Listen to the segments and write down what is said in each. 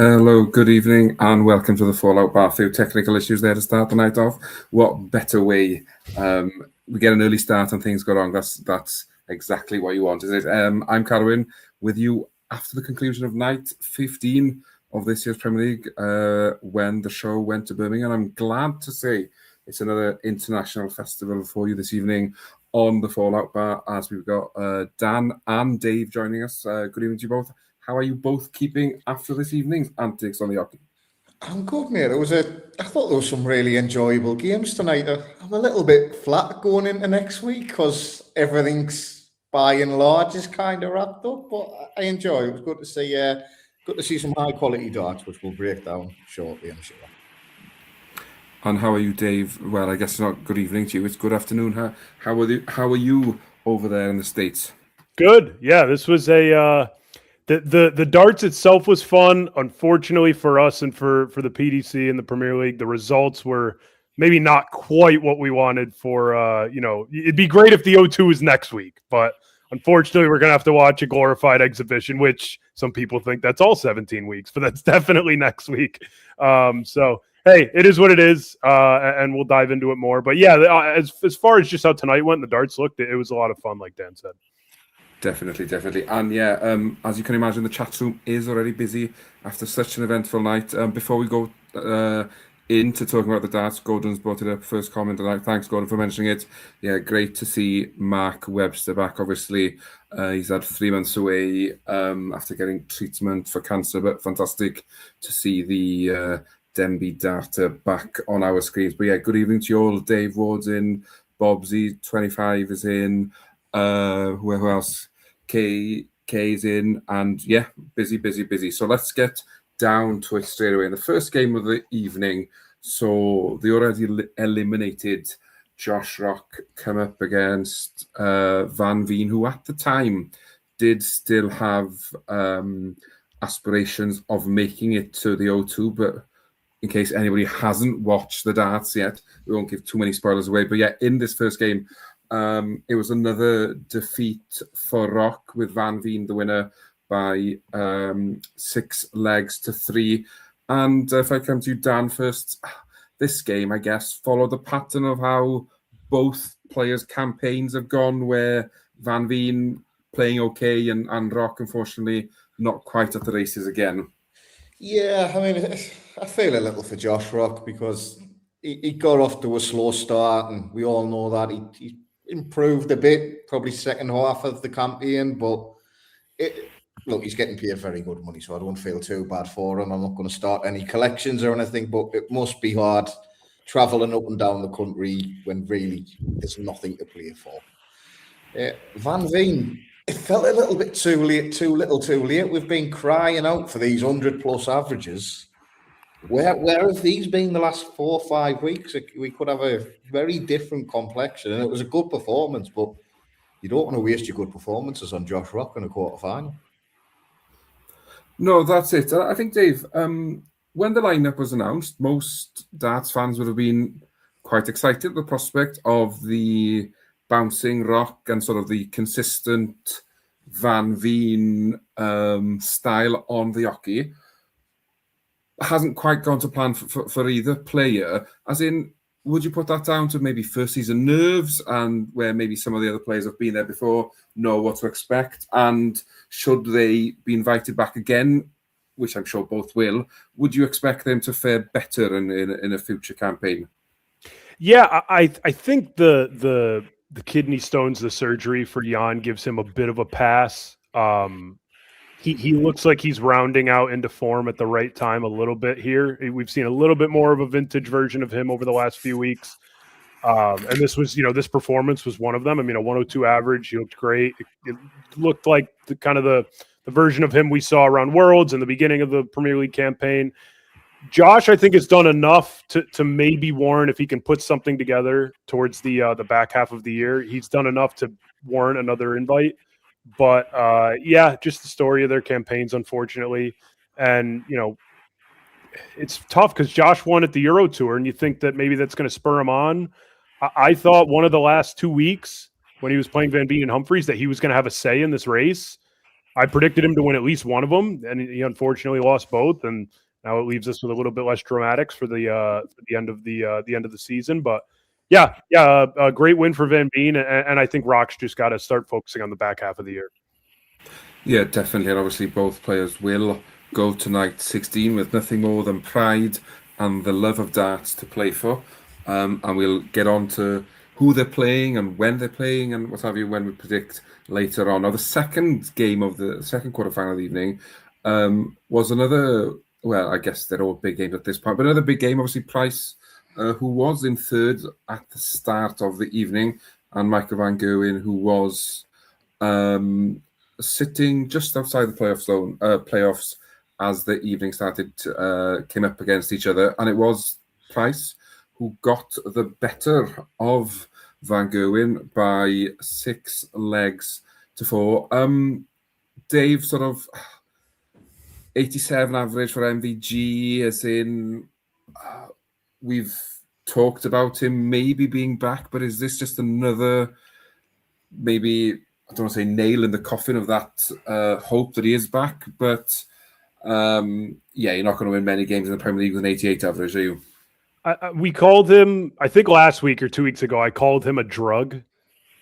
Hello, good evening, and welcome to the Fallout Bar. A few technical issues there to start the night off. What better way? We get an early start and things go wrong. That's exactly what you want, is it? I'm Carwyn, with you after the conclusion of night 15 of this year's Premier League, when the show went to Birmingham. I'm glad to say it's another international festival for you this evening on the Fallout Bar, as we've got Dan and Dave joining us. Good evening to you both. How are you both keeping after this evening's antics on the hockey? I'm good, mate. I thought there were some really enjoyable games tonight. I'm a little bit flat going into next week because everything's by and large is kind of wrapped up. But I enjoy it. It was good to see some high quality darts, which we'll break down shortly, I'm sure. And how are you, Dave? Well, I guess it's not good evening to you. It's good afternoon. How are you over there in the States? Good. Yeah, this was the darts itself was fun. Unfortunately for us and for the PDC and the Premier League, the results were maybe not quite what we wanted for, it'd be great if the O2 was next week, but unfortunately we're going to have to watch a glorified exhibition, which some people think that's all 17 weeks, but that's definitely next week. So, hey, it is what it is, and we'll dive into it more. But yeah, as far as just how tonight went, the darts looked, it was a lot of fun, like Dan said. Definitely. And yeah, as you can imagine, the chat room is already busy after such an eventful night. Before we go into talking about the darts, Gordon's brought it up, first comment tonight. Thanks, Gordon, for mentioning it. Yeah, great to see Mark Webster back, obviously. He's had 3 months away after getting treatment for cancer, but fantastic to see the Denby data back on our screens. But yeah, good evening to you all. Dave Ward's in, Bobsy, 25 is in. Who else? K's in, and yeah, busy. So let's get down to it straight away. In the first game of the evening, so the already eliminated Josh Rock come up against Van Veen, who at the time did still have aspirations of making it to the O2, but in case anybody hasn't watched the darts yet, we won't give too many spoilers away. But yeah, in this first game, it was another defeat for Rock, with Van Veen the winner by 6 legs to 3. And if I come to you, Dan, first, this game, I guess, followed the pattern of how both players' campaigns have gone, where Van Veen playing okay and Rock, unfortunately, not quite at the races again. Yeah, I mean, I feel a little for Josh Rock because he got off to a slow start, and we all know that he improved a bit, probably second half of the campaign, but look, he's getting paid very good money, so I don't feel too bad for him. I'm not going to start any collections or anything, but it must be hard travelling up and down the country when really there's nothing to play for. Van Veen, it felt a little bit too late, too little too late. We've been crying out for these 100+ averages. Where have these been the last 4 or 5 weeks? We could have a very different complexion, and it was a good performance, but you don't want to waste your good performances on Josh Rock in a quarterfinal. No, that's it. I think, Dave, when the lineup was announced, most darts fans would have been quite excited at the prospect of the bouncing Rock and sort of the consistent Van Veen style on the hockey. Hasn't quite gone to plan for either player. As in, would you put that down to maybe first season nerves, and where maybe some of the other players have been there before, know what to expect, and should they be invited back again, which I'm sure both will, would you expect them to fare better in a future campaign? Yeah, I think the kidney stones, the surgery for Jan gives him a bit of a pass. He looks like he's rounding out into form at the right time a little bit here. We've seen a little bit more of a vintage version of him over the last few weeks. And this was, this performance was one of them. I mean, a 102 average, he looked great. It looked like the version of him we saw around Worlds and the beginning of the Premier League campaign. Josh, I think, has done enough to maybe warrant, if he can put something together towards the back half of the year, he's done enough to warrant another invite. But yeah, just the story of their campaigns, unfortunately. And, it's tough because Josh won at the Euro Tour, and you think that maybe that's going to spur him on. I thought one of the last 2 weeks when he was playing Van Veen and Humphries that he was going to have a say in this race. I predicted him to win at least one of them, and he unfortunately lost both. And now it leaves us with a little bit less dramatics for the end of the season. But yeah, a great win for Van Veen, and I think Rock's just got to start focusing on the back half of the year. Yeah, definitely. And obviously, both players will go to night 16 with nothing more than pride and the love of darts to play for. And we'll get on to who they're playing and when they're playing and what have you when we predict later on. Now, the second game of the second quarterfinal of the evening was another, well, I guess they're all big games at this point, but another big game, obviously, Price, who was in third at the start of the evening, and Michael Van Gerwen, who was sitting just outside the playoffs as the evening started, came up against each other, and it was Price who got the better of Van Gerwen by 6 legs to 4. Dave, sort of 87 average for MVG, as in we've talked about him maybe being back, but is this just another, maybe, I don't want to say nail in the coffin of that hope that he is back, but yeah, you're not going to win many games in the Premier League with an 88 average, are you? We called him, I think last week or 2 weeks ago, I called him a drug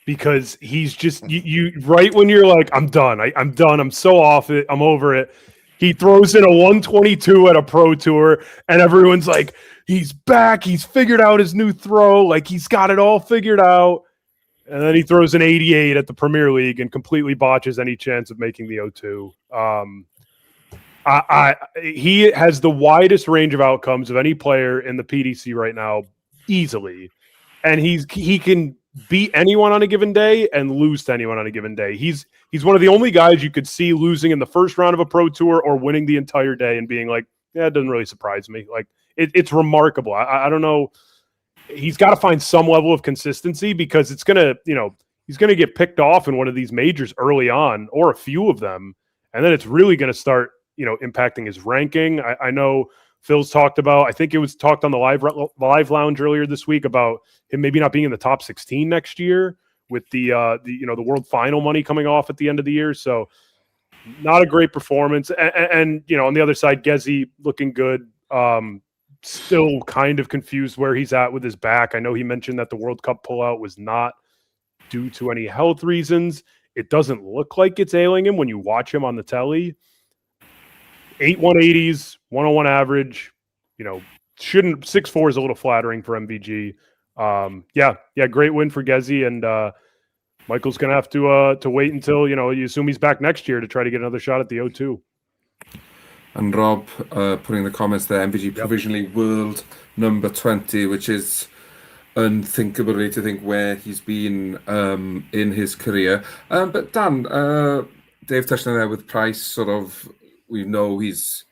because he's just, you right when you're like, I'm done, I'm done, I'm so off it, I'm over it. He throws in a 122 at a pro tour, and everyone's like, he's back, he's figured out his new throw, like he's got it all figured out. And then he throws an 88 at the Premier League and completely botches any chance of making the O2. He has the widest range of outcomes of any player in the PDC right now, easily. And he can beat anyone on a given day and lose to anyone on a given day. He's one of the only guys you could see losing in the first round of a pro tour or winning the entire day and being like, yeah, it doesn't really surprise me. Like it's remarkable. I don't know. He's got to find some level of consistency because it's going to, he's going to get picked off in one of these majors early on or a few of them. And then it's really going to start, impacting his ranking. I know Phil's talked about, I think it was talked on the live lounge earlier this week about him maybe not being in the top 16 next year with the world final money coming off at the end of the year. So not a great performance. And on the other side, Gezi looking good. Still kind of confused where he's at with his back. I know he mentioned that the World Cup pullout was not due to any health reasons. It doesn't look like it's ailing him when you watch him on the telly. 8 180s, 101 average. 6'4" is a little flattering for MVG. Yeah, great win for Gezi, and Michael's going to have to wait until you assume he's back next year to try to get another shot at the O2. And Rob putting in the comments there, MVG provisionally world number 20, which is unthinkable really to think where he's been in his career. But Dan, Dave touched on there with Price, sort of, we know he's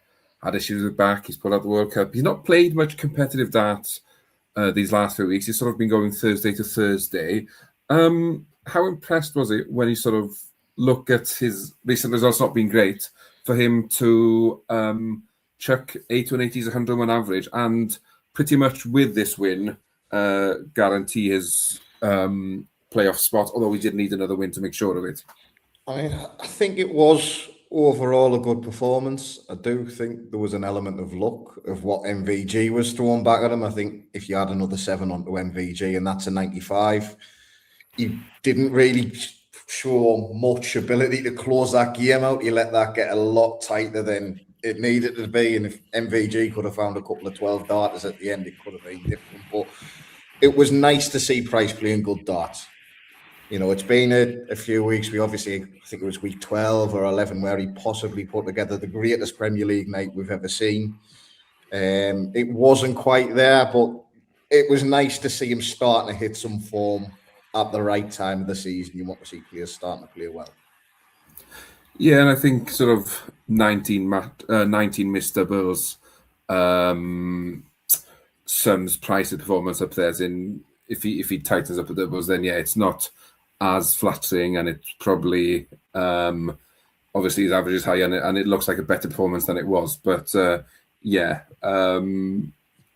had issues with back, he's pulled out the World Cup. He's not played much competitive darts these last few weeks. He's sort of been going Thursday to Thursday. How impressed was it when he sort of looked at his recent results not being great, for him to chuck 8 180s, 101 average, and pretty much with this win, guarantee his playoff spot, although we did need another win to make sure of it? I think it was overall a good performance. I do think there was an element of luck of what MVG was thrown back at him. I think if you add another 7 onto MVG, and that's a 95, he didn't really show much ability to close that game out. He let that get a lot tighter than it needed to be. And if MVG could have found a couple of 12 darters at the end, it could have been different. But it was nice to see Price playing good darts. It's been a few weeks. We obviously, I think it was week 12 or 11, where he possibly put together the greatest Premier League night we've ever seen. It wasn't quite there, but it was nice to see him starting to hit some form at the right time of the season. You want to see players starting to play well. Yeah, and I think sort of 19 missed doubles sums Price's performance up there. As in, if he tightens up the doubles, then yeah, it's not as flattering, and it's probably obviously his average is high, and it looks like a better performance than it was. But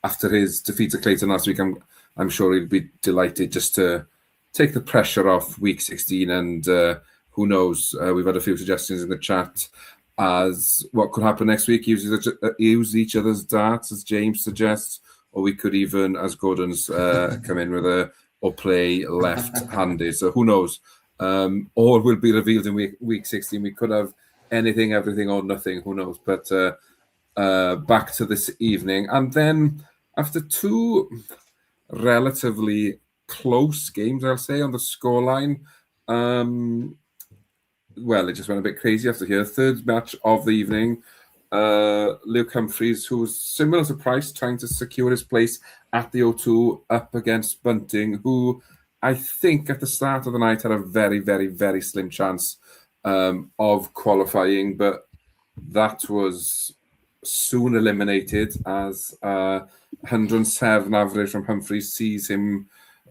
after his defeat to Clayton last week, I'm sure he'll be delighted just to take the pressure off week 16 and who knows? We've had a few suggestions in the chat as what could happen next week. Use each other's darts, as James suggests, or we could even, as Gordon's, come in with or play left-handed. So who knows? All will be revealed in week 16. We could have anything, everything, or nothing. Who knows? But back to this evening, and then after two relatively close games, I'll say, on the scoreline. Well, it just went a bit crazy after here. Third match of the evening. Luke Humphries, who was similar to Price, trying to secure his place at the O2 up against Bunting, who I think at the start of the night had a very, very, very slim chance of qualifying, but that was soon eliminated as 107 average from Humphries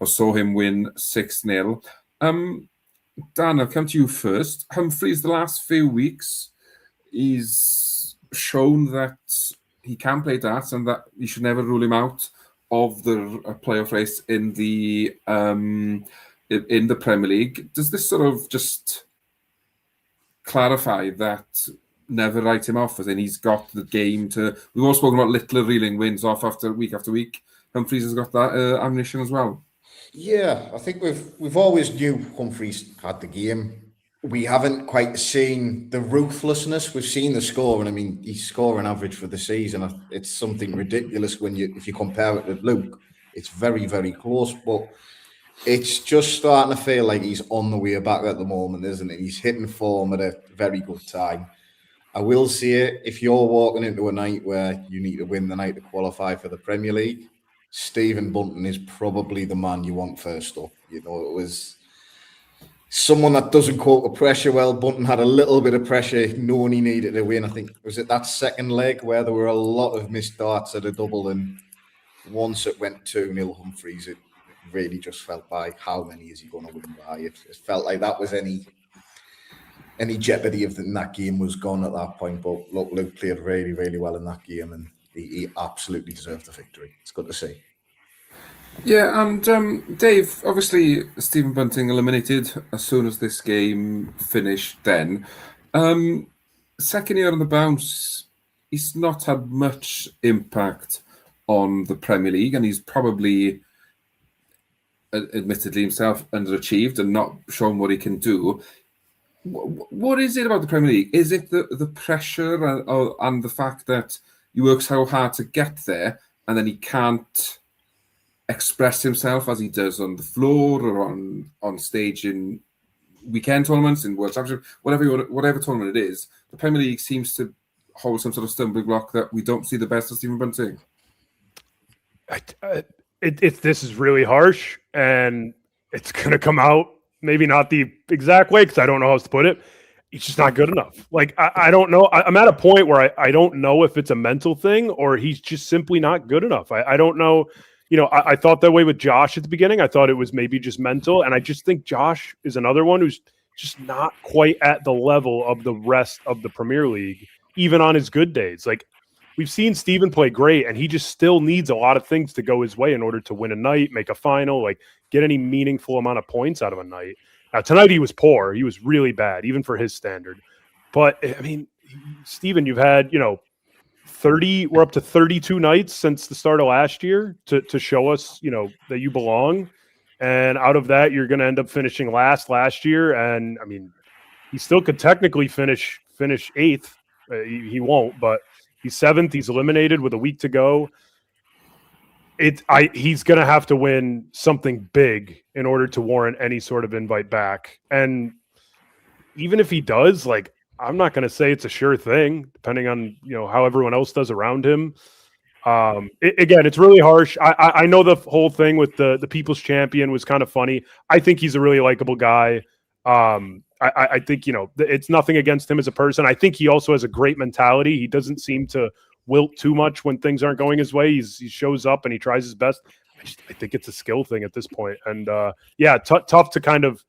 saw him win 6-0. Dan, I'll come to you first. Humphries, the last few weeks, he's shown that he can play darts and that you should never rule him out of the playoff race in the Premier League. Does this sort of just clarify that never write him off, as in he's got the game to... We've all spoken about Littler reeling wins off after week. Humphries has got that ammunition as well. Yeah, I think we've always knew Humphries had the game. We haven't quite seen the ruthlessness. We've seen the score, and I mean, he's scoring average for the season. It's something ridiculous if you compare it with Luke. It's very, very close, but it's just starting to feel like he's on the way back at the moment, isn't it? He's hitting form at a very good time. I will say, if you're walking into a night where you need to win the night to qualify for the Premier League, Stephen Bunting is probably the man you want first up. You know, it was someone that doesn't cope with pressure well. Bunting had a little bit of pressure knowing he needed to win. I think, was it that second leg where there were a lot of missed darts at a double, and once it went 2-0 Humphries, it really just felt by how many is he going to win by. It felt like that was any jeopardy of that game was gone at that point. But look, Luke played really, really well in that game, and he absolutely deserved the victory. It's good to see. Yeah, and Dave, obviously Stephen Bunting eliminated as soon as this game finished then. Second year on the bounce, he's not had much impact on the Premier League, and he's probably, admittedly himself, underachieved and not shown what he can do. What is it about the Premier League? Is it the pressure and the fact that he works so hard to get there, and then he can't express himself as he does on the floor or on stage in weekend tournaments, in World Championship, whatever tournament it is? The Premier League seems to hold some sort of stumbling block that we don't see the best of Stephen Bunting. This is really harsh, and it's going to come out maybe not the exact way, because I don't know how else to put it. He's just not good enough. Like, I don't know. I'm at a point where I don't know if it's a mental thing or he's just simply not good enough. I don't know. You know, I thought that way with Josh at the beginning. I thought it was maybe just mental. And I just think Josh is another one who's just not quite at the level of the rest of the Premier League, even on his good days. Like, we've seen Stephen play great, and he just still needs a lot of things to go his way in order to win a night, make a final, like get any meaningful amount of points out of a night. Now, tonight he was poor. He was really bad, even for his standard. But, I mean, Stephen, you've had, we're up to 32 nights since the start of last year to show us, that you belong. And out of that, you're going to end up finishing last year. And, I mean, he still could technically finish eighth. He won't, but he's seventh. He's eliminated with a week to go. He's going to have to win something big in order to warrant any sort of invite back. And even if he does, like, I'm not going to say it's a sure thing, depending on, how everyone else does around him. Again, it's really harsh. I know the whole thing with the People's Champion was kind of funny. I think he's a really likable guy. I think, it's nothing against him as a person. I think he also has a great mentality. He doesn't seem to wilt too much when things aren't going his way. He shows up and he tries his best. I think it's a skill thing at this point. And tough to kind of,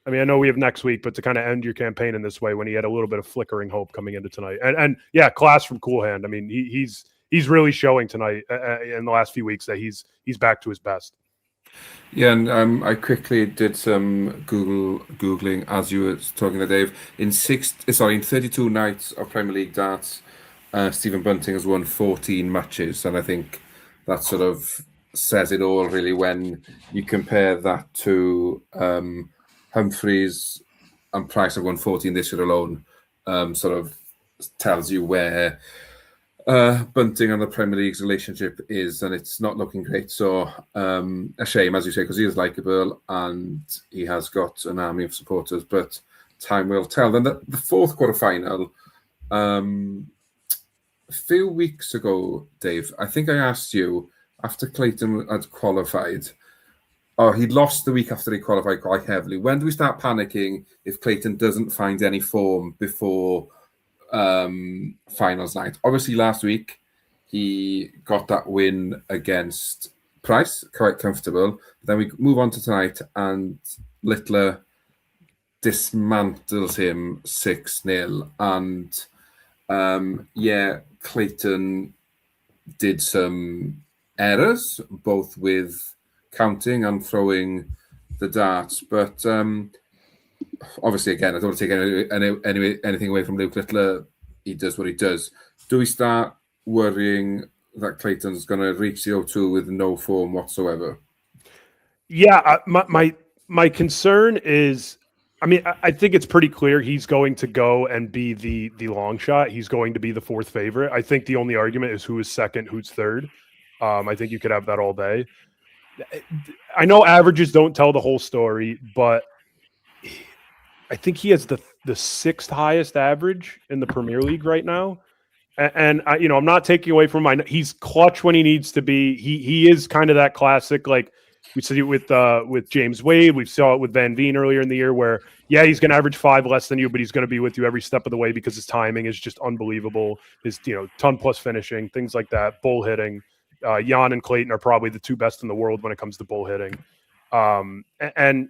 I mean, I know we have next week, but to kind of end your campaign in this way when he had a little bit of flickering hope coming into tonight. And class from Cool Hand. I mean, he's really showing tonight in the last few weeks that he's back to his best. Yeah, and I quickly did some googling as you were talking to Dave. In 32 nights of Premier League darts, Stephen Bunting has won 14 matches, and I think that sort of says it all really when you compare that to Humphreys and Price have won 14 this year alone. Sort of tells you where Bunting and the Premier League's relationship is, and it's not looking great. So a shame, as you say, because he is likeable and he has got an army of supporters. But time will tell. Then the fourth quarterfinal. A few weeks ago, Dave, I think I asked you after Clayton had qualified. Oh, he lost the week after he qualified quite heavily. When do we start panicking if Clayton doesn't find any form before finals night? Obviously, last week he got that win against Price, quite comfortable. Then we move on to tonight, and Littler dismantles him 6-0. And Clayton did some errors, both with counting and throwing the darts. But obviously, again, I don't want to take anything away from Luke Littler. He does what he does. Do we start worrying that Clayton's going to reach the O2 with no form whatsoever? Yeah, my concern is, I mean, I think it's pretty clear he's going to go and be the long shot. He's going to be the fourth favorite. I think the only argument is who is second, who's third. I think you could have that all day. I know averages don't tell the whole story, but I think he has the sixth highest average in the Premier League right now. And I'm not taking away from he's clutch when he needs to be. He is kind of that classic, like we see it with James Wade. We saw it with Van Veen earlier in the year where, yeah, he's going to average 5 less than you, but he's going to be with you every step of the way because his timing is just unbelievable. His, ton plus finishing, things like that, bull hitting. Jan and Clayton are probably the two best in the world when it comes to bull hitting. And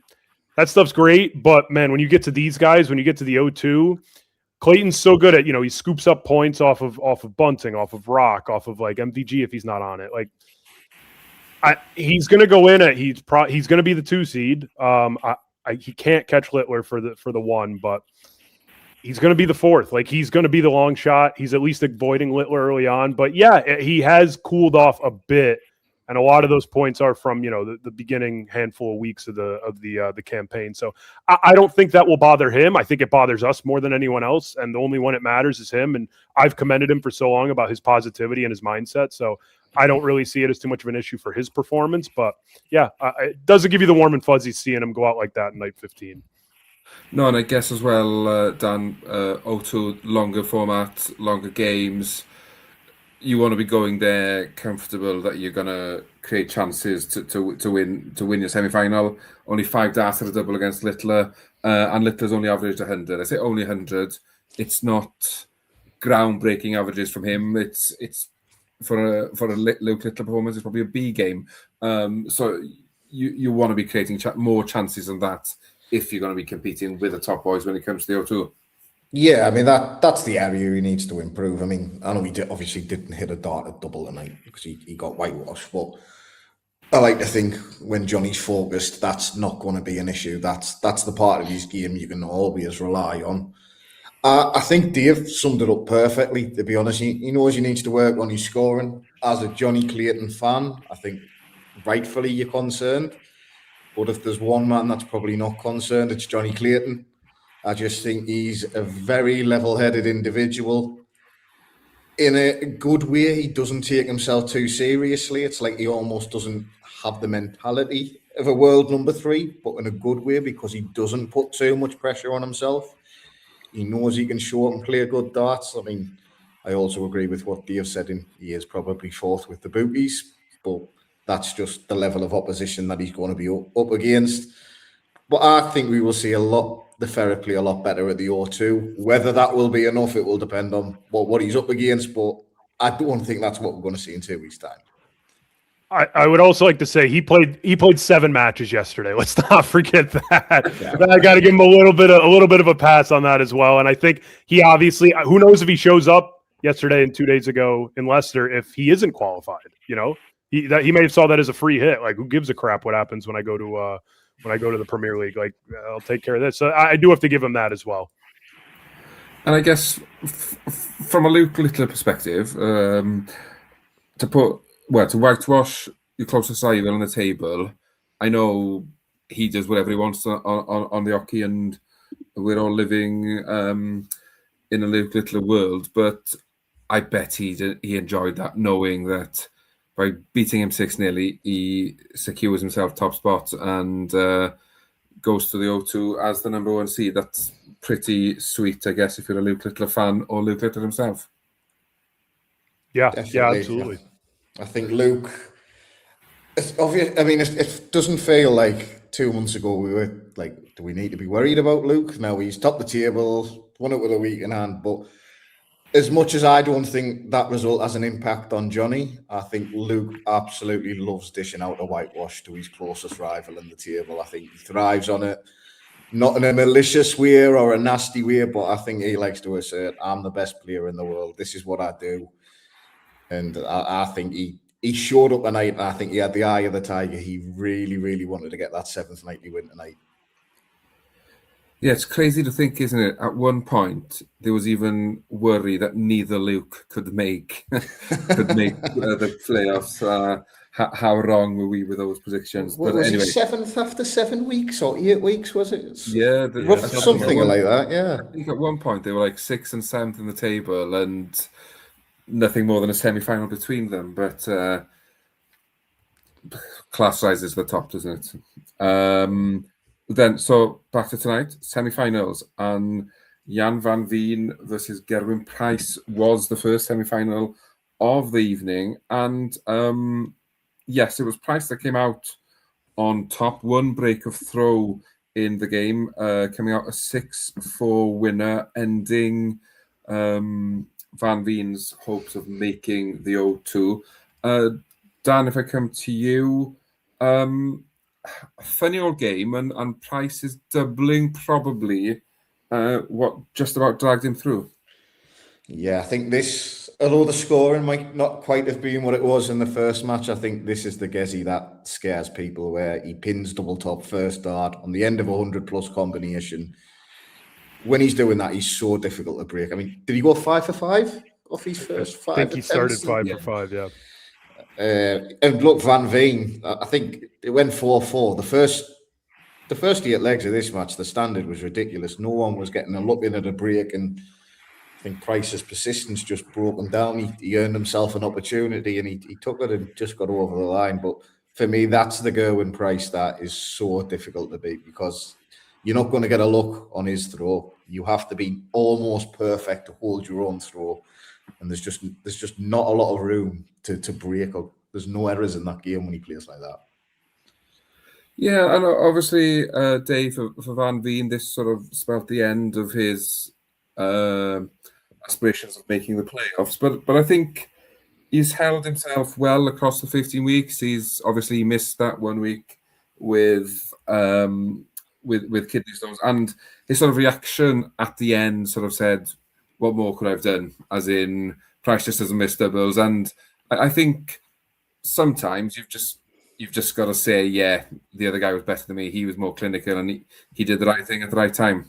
that stuff's great, but man, when you get to these guys, when you get to the O2, Clayton's so good at, he scoops up points off of Bunting, off of Rock, off of like MVG if he's not on it. Like, he's going to go in at he's going to be the 2 seed. He can't catch Littler for the 1, but he's going to be the 4th. Like, he's going to be the long shot. He's at least avoiding Littler early on. But yeah, he has cooled off a bit, and a lot of those points are from the beginning handful of weeks of the campaign. So I don't think that will bother him. I think it bothers us more than anyone else, and the only one it matters is him. And I've commended him for so long about his positivity and his mindset. So I don't really see it as too much of an issue for his performance. But yeah, it doesn't give you the warm and fuzzy seeing him go out like that in night 15. No, and I guess as well, Dan, O2, longer format, longer games. You want to be going there comfortable that you're going to create chances to win your semi-final. Only 5 darts at a double against Littler, and Littler's only averaged 100. I say only 100. It's not groundbreaking averages from him. It's for a Luke Littler performance. It's probably a B game. So you want to be creating more chances than that if you're going to be competing with the top boys when it comes to the O2. Yeah, I mean, that's the area he needs to improve. I mean, I know he obviously didn't hit a dart at double tonight because he got whitewashed, but I like to think when Johnny's focused, that's not going to be an issue. That's the part of his game you can always rely on. I think Dave summed it up perfectly, to be honest. He knows he needs to work on his scoring. As a Johnny Clayton fan, I think rightfully you're concerned. But if there's one man that's probably not concerned, it's Johnny Clayton. I just think he's a very level-headed individual. In a good way, he doesn't take himself too seriously. It's like he almost doesn't have the mentality of a world number 3, but in a good way because he doesn't put too much pressure on himself. He knows he can show up and play good darts. I mean, I also agree with what Dave said. He is probably 4th with the bookies, but that's just the level of opposition that he's going to be up against. But I think we will see the Ferrickley a lot better at the O2. Whether that will be enough, it will depend on what he's up against. But I don't think that's what we're going to see in 2 weeks' time. I would also like to say he played 7 matches yesterday. Let's not forget that. Yeah. I got to give him a little bit of a pass on that as well. And I think he obviously, who knows if he shows up yesterday and 2 days ago in Leicester if he isn't qualified. He may have saw that as a free hit. Like, who gives a crap what happens when I go to the Premier League? Like, I'll take care of this. So I do have to give him that as well. And I guess from a Luke Littler perspective, to whitewash your closest rival on the table, I know he does whatever he wants on the hockey, and we're all living in a Luke Littler world. But I bet he enjoyed that, knowing that by beating him 6-0, he secures himself top spot and goes to the O2 as the number 1 seed. That's pretty sweet, I guess, if you're a Luke Littler fan or Luke Littler himself. Yeah, Definitely, yeah, absolutely. I think Luke, it's obvious. I mean, it doesn't feel like 2 months ago we were like, do we need to be worried about Luke? Now he's top the table, won it with a week in hand. But as much as I don't think that result has an impact on Johnny, I think Luke absolutely loves dishing out a whitewash to his closest rival in the table. I think he thrives on it. Not in a malicious way or a nasty way, but I think he likes to assert, I'm the best player in the world. This is what I do. And I think he showed up tonight, and I think he had the eye of the tiger. He really, really wanted to get that 7th nightly win tonight. Yeah, it's crazy to think, isn't it? At one point, there was even worry that neither Luke could make the playoffs. How wrong were we with those predictions? What, but was anyway, it 7th after 7 weeks or 8 weeks? Was it? Yeah, something like that. Yeah, I think at one point they were like 6th and 7th in the table, and nothing more than a semi-final between them. But class rises to the top, doesn't it? Then, so back to tonight, semi-finals, and Jan van Veen versus Gerwin Price was the first semi-final of the evening, and yes, it was Price that came out on top. One break of throw in the game, coming out a 6-4 winner, ending Van Veen's hopes of making the O2. Dan, if I come to you, a funny old game, and Price is doubling probably what just about dragged him through. Yeah, I think this, although the scoring might not quite have been what it was in the first match, I think this is the Gezi that scares people, where he pins double top first dart on the end of a 100+ combination. When he's doing that, he's so difficult to break. I mean, did he go 5 for 5 off his first 5 I think he started attempts? 5 for 5, yeah. And look, Van Veen, I think it went 4-4. The first 8 legs of this match, the standard was ridiculous. No one was getting a look in at a break, and I think Price's persistence just broke him down. He earned himself an opportunity, and he took it and just got over the line. But for me, that's the Gerwin Price that is so difficult to beat, because you're not going to get a look on his throw. You have to be almost perfect to hold your own throw, and there's just not a lot of room to break up. There's no errors in that game when he plays like that. Yeah, and obviously, Dave, for Van Veen, this sort of spelled the end of his aspirations of making the playoffs. But I think he's held himself well across the 15 weeks. He's obviously missed that 1 week with kidney stones, and his sort of reaction at the end sort of said, "What more could I have done?" As in, Price just doesn't miss doubles, and I think sometimes you've just got to say, yeah, the other guy was better than me. He was more clinical, and he did the right thing at the right time.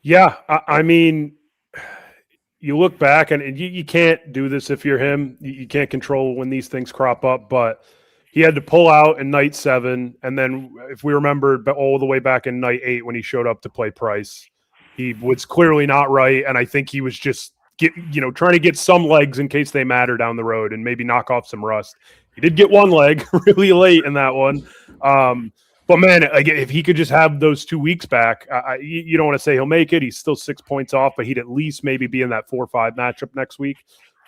Yeah, I mean, you look back, and you can't do this if you're him. You can't control when these things crop up, but he had to pull out in night 7, and then if we remember all the way back in night 8 when he showed up to play Price, he was clearly not right, and I think he was just trying to get some legs in case they matter down the road and maybe knock off some rust. He did get one leg really late in that one. But man, if he could just have those 2 weeks back, you don't want to say he'll make it. He's still 6 points off, but he'd at least maybe be in that 4-5 matchup next week.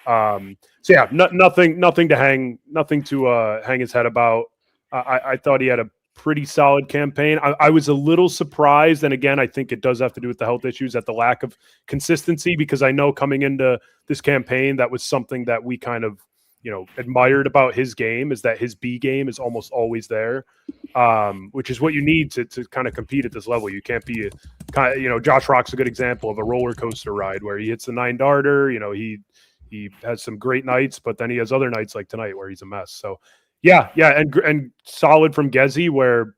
So yeah, nothing to hang his head about. I thought he had a pretty solid campaign. I was a little surprised, and again, I think it does have to do with the health issues, at the lack of consistency, because I know coming into this campaign, that was something that we kind of admired about his game, is that his B game is almost always there, which is what you need to kind of compete at this level. You can't be Josh Rock's a good example of a roller coaster ride where he hits the 9-darter, he He has some great nights, but then he has other nights like tonight where he's a mess. So yeah, and solid from Gezi, where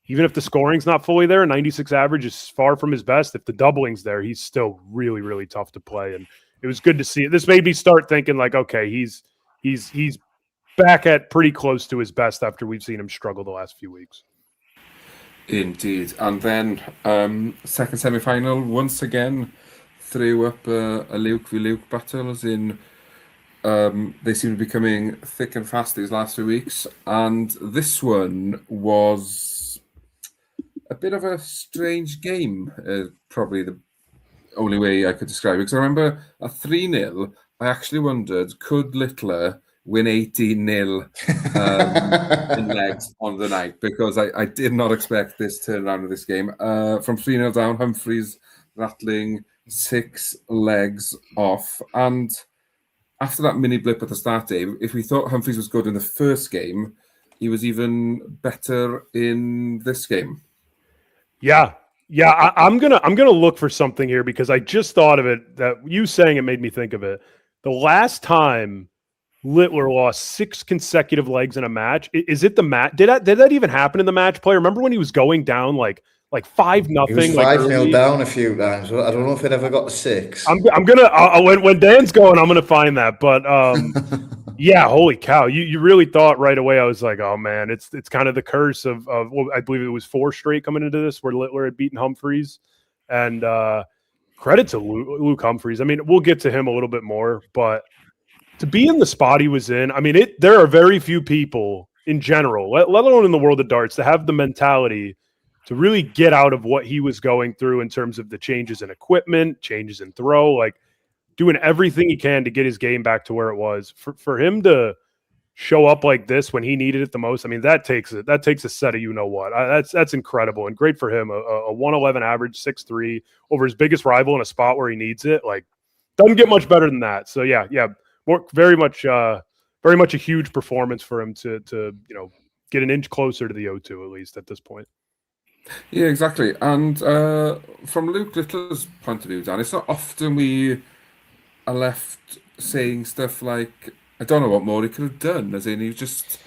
even if the scoring's not fully there, 96 average is far from his best. If the doubling's there, he's still really, really tough to play. And it was good to see it. This made me start thinking like, okay, he's back at pretty close to his best after we've seen him struggle the last few weeks. Indeed. And then second semi-final, once again, threw up a Luke v Luke battle, as in they seem to be coming thick and fast these last few weeks. And this one was a bit of a strange game, probably the only way I could describe it. Because I remember at 3-0, I actually wondered, could Littler win 18-0 in legs on the night? Because I did not expect this turnaround of this game. From 3-0 down, Humphries rattling 6 legs off. And after that mini blip at the start, Dave, if we thought Humphries was good in the first game, he was even better in this game. Yeah. I'm gonna look for something here because I just thought of it. That you saying it made me think of it. The last time Littler lost 6 consecutive legs in a match. Is it the match? Did that even happen in the match play? Remember when he was going down like 5-0? He was 5-0 down a few times. I don't know if it ever got to 6. I'm gonna when Dan's going, I'm gonna find that. But yeah, holy cow! You really thought right away. I was like, oh man, it's kind of the curse of well, I believe it was 4 straight coming into this where Littler had beaten Humphries, and credit to Luke Humphries. I mean, we'll get to him a little bit more, but to be in the spot he was in, I mean, there are very few people in general, let alone in the world of darts, to have the mentality to really get out of what he was going through in terms of the changes in equipment, changes in throw, like doing everything he can to get his game back to where it was. For him to show up like this when he needed it the most, I mean, that takes a set of you-know-what. That's incredible and great for him. A 111 average, 6'3", over his biggest rival in a spot where he needs it. Like, doesn't get much better than that. So, yeah. Very much a huge performance for him to get an inch closer to the O2 at least at this point. Yeah, exactly. And from Luke Littler's point of view, Dan, it's not often we are left saying stuff like, I don't know what more he could have done, as in he was just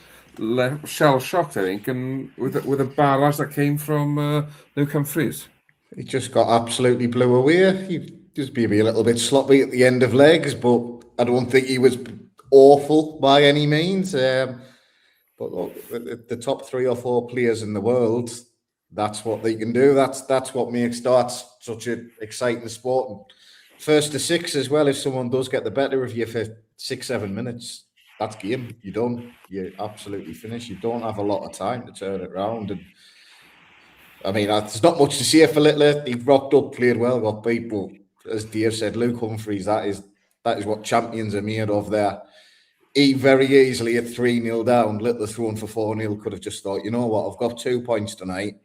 shell-shocked, I think, and with a barrage that came from Luke Humphries. He just got absolutely blew away. He just maybe a little bit sloppy at the end of legs, but I don't think he was awful by any means. But look, the top 3 or 4 players in the world, that's what they can do. That's what makes darts such an exciting sport. And first to 6 as well. If someone does get the better of you for 6-7 minutes, that's game. You're done. You're absolutely finished. You don't have a lot of time to turn it around. And I mean, there's not much to say for Littler. He rocked up, played well, got beat, but as Dave said, Luke Humphries, that is what champions are made of there. He very easily at 3-0 down, Littler thrown for 4-0, could have just thought, you know what, I've got 2 points tonight.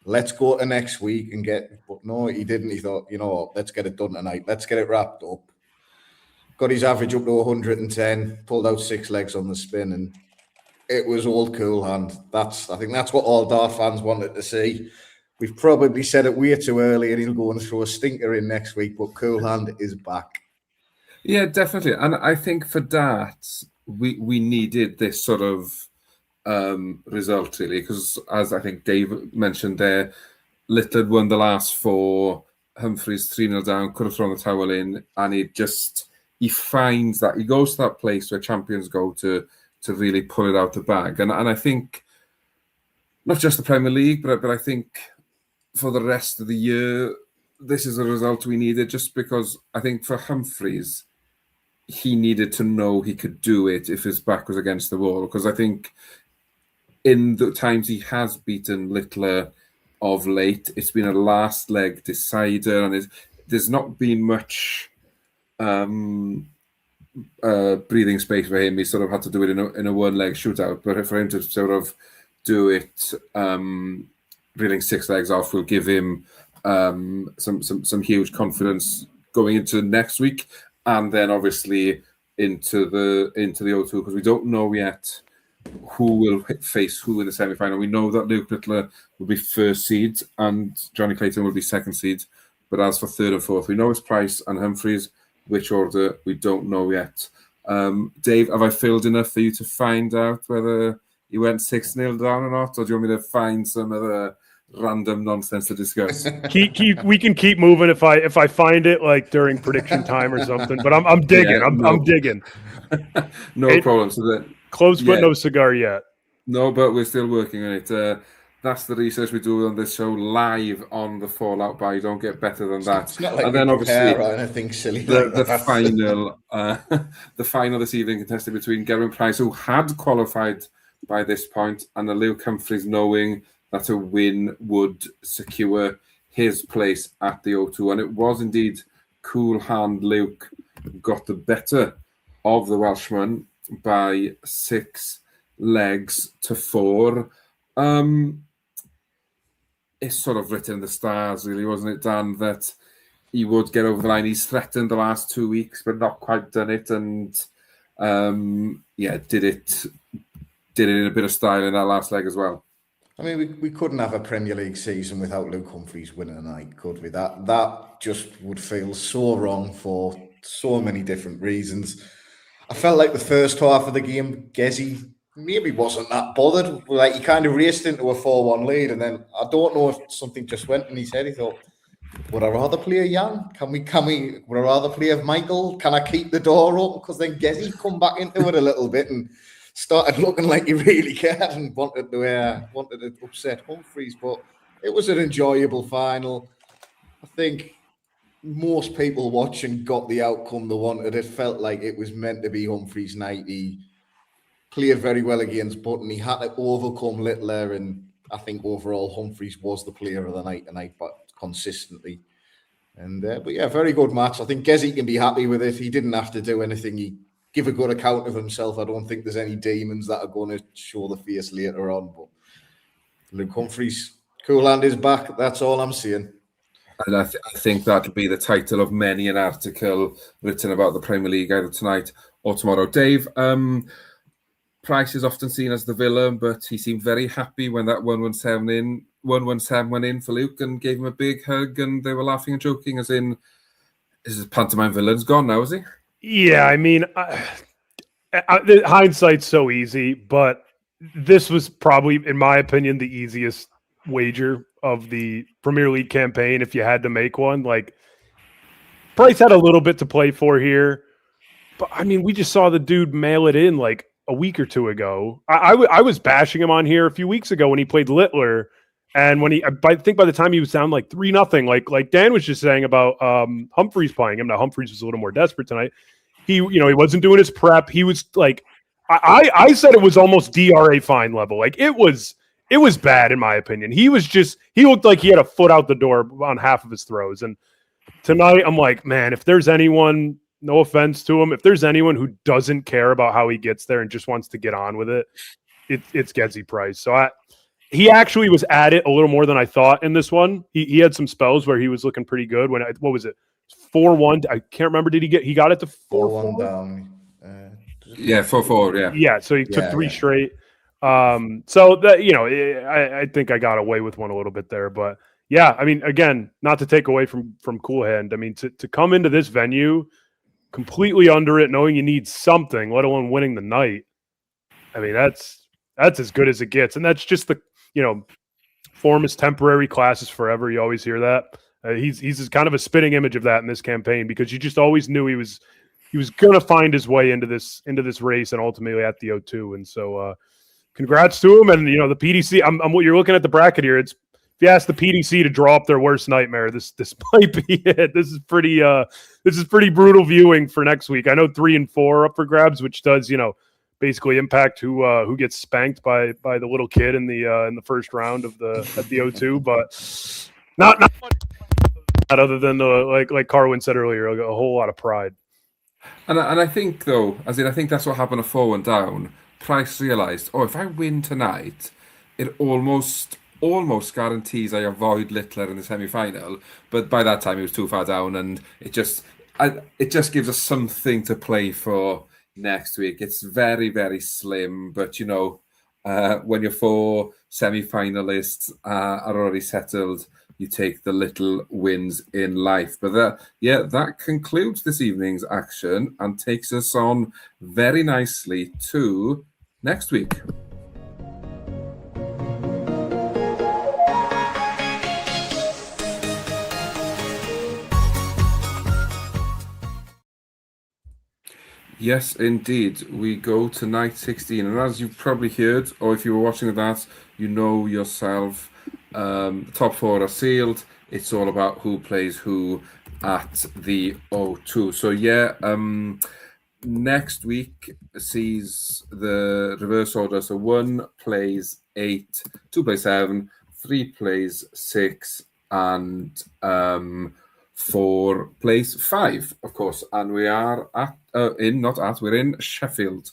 Let's go to next week and but no, he didn't. He thought, you know what, let's get it done tonight. Let's get it wrapped up. Got his average up to 110, pulled out 6 legs on the spin, and it was all cool hand. I think that's what all Dart fans wanted to see. We've probably said it way too early, and he'll go and throw a stinker in next week, but Cool Hand is back. Yeah, definitely. And I think for darts, we needed this sort of result, really, because as I think Dave mentioned there, Littler won the last 4, Humphries 3-0 down, could have thrown the towel in, and he finds that, he goes to that place where champions go to really pull it out the bag. And I think, not just the Premier League, but I think for the rest of the year, this is a result we needed, just because I think for Humphries, he needed to know he could do it if his back was against the wall. Because I think in the times he has beaten Littler of late, it's been a last leg decider, and there's not been much breathing space for him. He sort of had to do it in a one-leg shootout, but for him to sort of do it reeling 6 legs off will give him some huge confidence going into next week, and then obviously into the O2, because we don't know yet who will face who in the semi-final. We know that Luke Littler will be first seed and Johnny Clayton will be second seed, but as for third and fourth, we know it's Price and Humphries. Which order, we don't know yet. Dave, have I filled enough for you to find out whether you went 6-0 down or not? Or do you want me to find some other random nonsense to discuss? We can keep moving if I find it like during prediction time or something. But I'm digging. Yeah, I'm digging. No problem. So that Close but no cigar yet. No, but we're still working on it. That's the research we do on this show live on the Fallout Bar. You don't get better than that. It's not like and then obviously or anything silly the final, the final this evening contested between Gerwyn Price, who had qualified by this point, and the Luke Humphries, knowing that a win would secure his place at the O2. And it was indeed cool hand Luke got the better of the Welshman by 6 legs to 4. It's sort of written in the stars, really, wasn't it, Dan, that he would get over the line. He's threatened the last 2 weeks, but not quite done it. And did it in a bit of style in that last leg as well. I mean, we couldn't have a Premier League season without Luke Humphries winning a night, could we? That just would feel so wrong for so many different reasons. I felt like the first half of the game, Gezi maybe wasn't that bothered. Like, he kind of raced into a 4-1 lead, and then I don't know if something just went in his head. He thought, would I rather play Jan? Would I rather play Michael? Can I keep the door open? Because then Gezi come back into it a little bit and started looking like he really cared and wanted to upset Humphries. But it was an enjoyable final. I think most people watching got the outcome they wanted. It felt like it was meant to be Humphries' night. He played very well against Button. He had to overcome Littler, and I think overall Humphries was the player of the night tonight, but consistently. And but yeah, very good match. I think Gezi can be happy with it. He didn't have to do anything. He give a good account of himself. I don't think there's any demons that are going to show the face later on. But Luke Humphries, cool hand is back. That's all I'm saying. And I think that'll be the title of many an article written about the Premier League either tonight or tomorrow. Dave, Price is often seen as the villain, but he seemed very happy when that 117 went in for Luke and gave him a big hug, and they were laughing and joking as in, is his pantomime villain's gone now, is he? Yeah, I mean, hindsight's so easy, but this was probably, in my opinion, the easiest wager of the Premier League campaign if you had to make one. Like, Price had a little bit to play for here, but I mean, we just saw the dude mail it in like a week or two ago. I was bashing him on here a few weeks ago when he played Littler, and when I think by the time he was down like 3-0, like Dan was just saying about Humphries playing him. Now Humphries was a little more desperate tonight. He wasn't doing his prep. He was like, I said it was almost DRA fine level. Like it was bad in my opinion. He looked like he had a foot out the door on half of his throws. And tonight I'm like, man, if there's anyone, no offense to him, if there's anyone who doesn't care about how he gets there and just wants to get on with it, it's Gezi Price. So he actually was at it a little more than I thought in this one. He had some spells where he was looking pretty good. What was it? 4-1. I can't remember. He got it to 4-1 down? 4-4. Yeah. Yeah. So he took 3 straight. So that, I think I got away with one a little bit there, but yeah, I mean, again, not to take away from Cool Hand. I mean, to come into this venue completely under it, knowing you need something, let alone winning the night. I mean, that's as good as it gets. And that's just the, form is temporary, class is forever. You always hear that. He's kind of a spitting image of that in this campaign, because you just always knew he was going to find his way into this race and ultimately at the O2. And so, congrats to him. And the PDC. I'm what you're looking at the bracket here. It's, if you ask the PDC to draw up their worst nightmare, this might be it. This is pretty brutal viewing for next week. I know 3 and 4 are up for grabs, which does basically impact who gets spanked by the little kid in the first round at the O2, but not much other than like Carwin said earlier, a whole lot of pride. And I think though, I think that's what happened at 4-1 down. Price realised, if I win tonight, it almost guarantees I avoid Littler in the semi-final. But by that time, he was too far down, and it just gives us something to play for next week. It's very, very slim, but when your 4 semi-finalists are already settled, you take the little wins in life. But that concludes this evening's action and takes us on very nicely to next week. Yes, indeed. We go to night 16. And as you've probably heard, or if you were watching that, you know yourself, the top four are sealed. It's all about who plays who at the O2. So, next week sees the reverse order. So 1 plays 8, 2 plays 7, 3 plays 6, and 4 plays 5, of course. And we are we're in Sheffield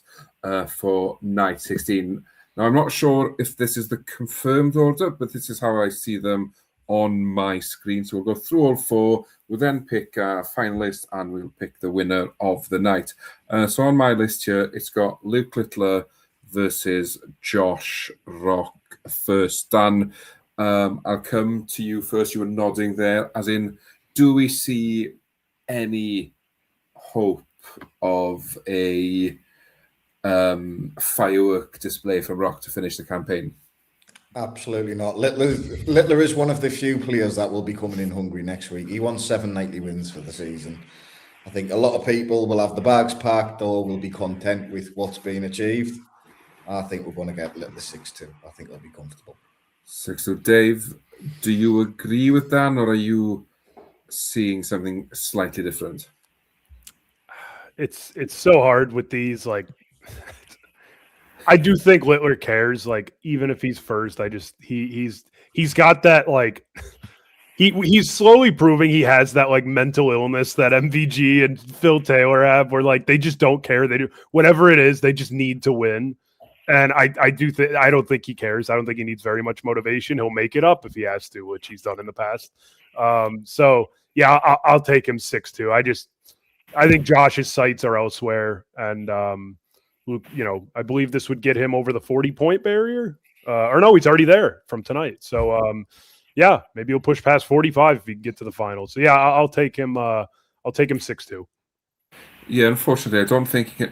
for night 16. Now, I'm not sure if this is the confirmed order, but this is how I see them on my screen. So we'll go through all 4. We'll then pick a finalist and we'll pick the winner of the night. So on my list here, it's got Luke Littler versus Josh Rock first. Dan, I'll come to you first. You were nodding there, as in, do we see any hope of a firework display from Rock to finish the campaign? Absolutely not. Littler is one of the few players that will be coming in hungry next week. He won 7 nightly wins for the season. I think a lot of people will have the bags packed or will be content with what's been achieved. I think we're going to get Littler 6-2. I think they'll be comfortable. 6-2. Dave, do you agree with Dan, or are you seeing something slightly different? It's so hard with these, like, I do think Littler cares. Like, even if he's first, he's got that, like, he's slowly proving he has that, like, mental illness that MVG and Phil Taylor have, where, like, they just don't care. They do whatever it is, they just need to win. And I don't think he cares. I don't think he needs very much motivation. He'll make it up if he has to, which he's done in the past. So yeah, I'll take him 6-2. I think Josh's sights are elsewhere, and I believe this would get him over the 40-point barrier. Or no, he's already there from tonight. So maybe he'll push past 45 if he can get to the final. So yeah, I'll take him. I'll take him 6-2. Yeah, unfortunately, I don't think I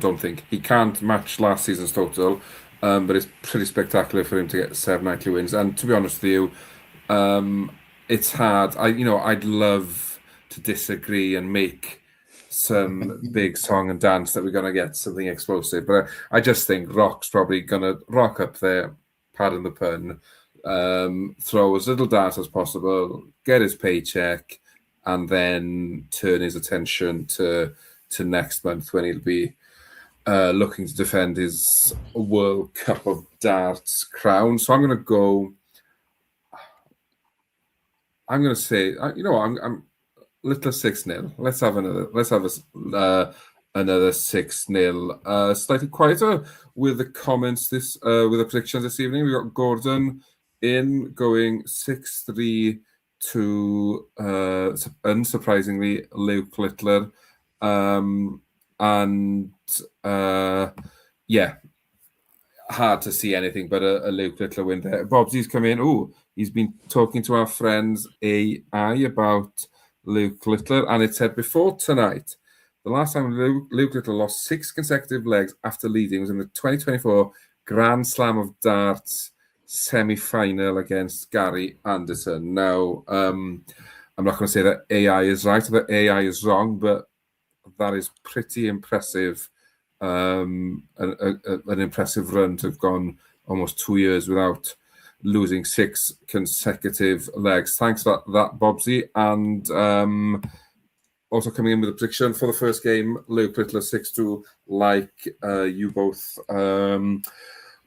don't think he can't match last season's total. But it's pretty spectacular for him to get 7 nightly wins. And to be honest with you, it's hard. I'd love to disagree and make some big song and dance that we're going to get something explosive. But I just think Rock's probably going to rock up there, pardon the pun, throw as little dance as possible, get his paycheck, and then turn his attention to next month when he'll be looking to defend his World Cup of Darts crown. So I'm going to say, I'm Littler 6-0. Let's have another 6-0. Slightly quieter with the comments with the predictions this evening. We got Gordon in going 6-3 to unsurprisingly Luke Littler. Hard to see anything but a Luke Littler win there. Bobsy's come in. He's been talking to our friends AI about Luke Littler, and it said before tonight, the last time Luke Littler lost 6 consecutive legs after leading was in the 2024 Grand Slam of Darts semi-final against Gary Anderson. Now, I'm not going to say that AI is right or that AI is wrong, but that is pretty impressive. An impressive run to have gone almost 2 years without losing 6 consecutive legs. Thanks for that Bobsy. And also coming in with a prediction for the first game, Luke Littler 6-2, like you both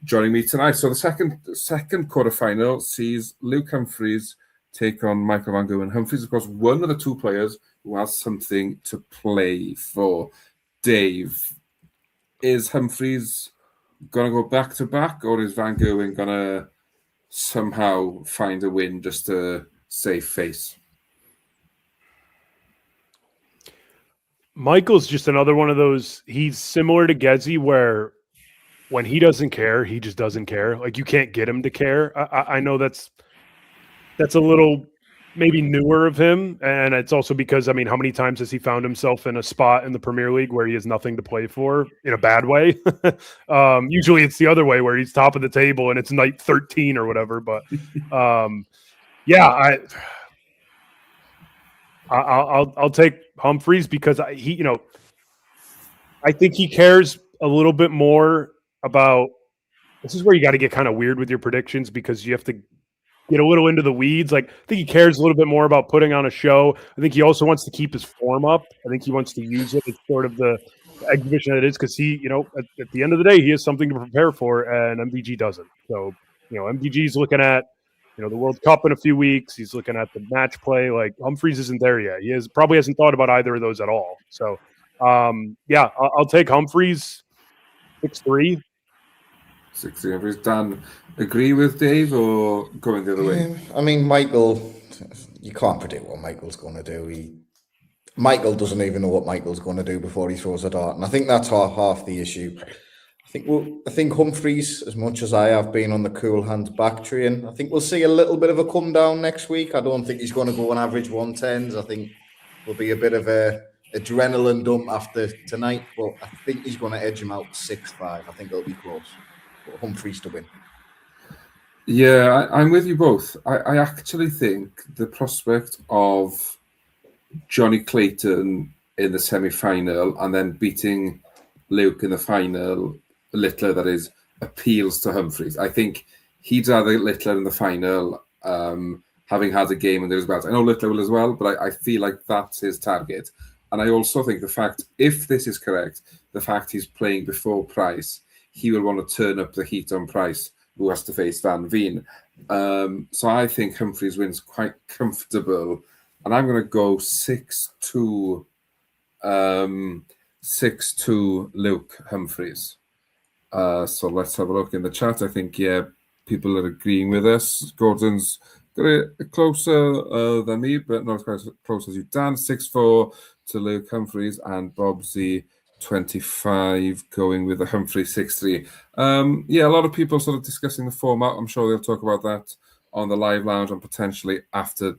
joining me tonight. So the second quarterfinal sees Luke Humphries take on Michael Van Gogh. And Humphries, of course, one of the 2 players who has something to play for. Dave, is Humphries going to go back-to-back, or is Van Gogh going to somehow find a win just to save face? Michael's just another one of those. He's similar to Gezi, where when he doesn't care, he just doesn't care. Like, you can't get him to care. I know that's that's a little maybe newer of him, and it's also because I mean, how many times has he found himself in a spot in the Premier League where he has nothing to play for in a bad way? Usually, it's the other way where he's top of the table and it's night 13 or whatever. But yeah, I'll take Humphreys because he I think he cares a little bit more about. This is where you got to get kind of weird with your predictions because you have to get a little into the weeds. Like, I think he cares a little bit more about putting on a show. I think he also wants to keep his form up. I think he wants to use it as sort of the exhibition that it is because he, at the end of the day, he has something to prepare for, and MVG doesn't. So, MVG's looking at, the World Cup in a few weeks. He's looking at the match play. Like, Humphreys isn't there yet. He probably hasn't thought about either of those at all. So, yeah, I'll take Humphreys 6-3. 60 Humphreys. Dan, agree with Dave or going the other way? I mean, Michael, you can't predict what Michael's going to do. Michael doesn't even know what Michael's going to do before he throws a dart, and I think that's half the issue. I think Humphreys, as much as I have been on the cool hands back train, I think we'll see a little bit of a come down next week. I don't think he's going to go on average 110s. I think there'll be a bit of a adrenaline dump after tonight, but I think he's going to edge him out 6-5. I think it'll be close. But Humphreys to win. Yeah, I'm with you both. I actually think the prospect of Johnny Clayton in the semi-final and then beating Luke in the final, Littler that is, appeals to Humphreys. I think he'd rather Littler in the final, having had a game and there's bad. I know Littler will as well, but I feel like that's his target. And I also think the fact, if this is correct, the fact he's playing before Price, he will want to turn up the heat on Price, who has to face Van Veen. So I think Humphreys wins quite comfortable. And I'm going to go 6-2 Luke Humphreys. So let's have a look in the chat. I think, yeah, people are agreeing with us. Gordon's got it closer than me, but not as close as you, Dan. 6-4 to Luke Humphreys, and Bobsy 25 going with the Humphrey 6-3. Yeah, a lot of people sort of discussing the format. I'm sure they'll talk about that on the live lounge and potentially after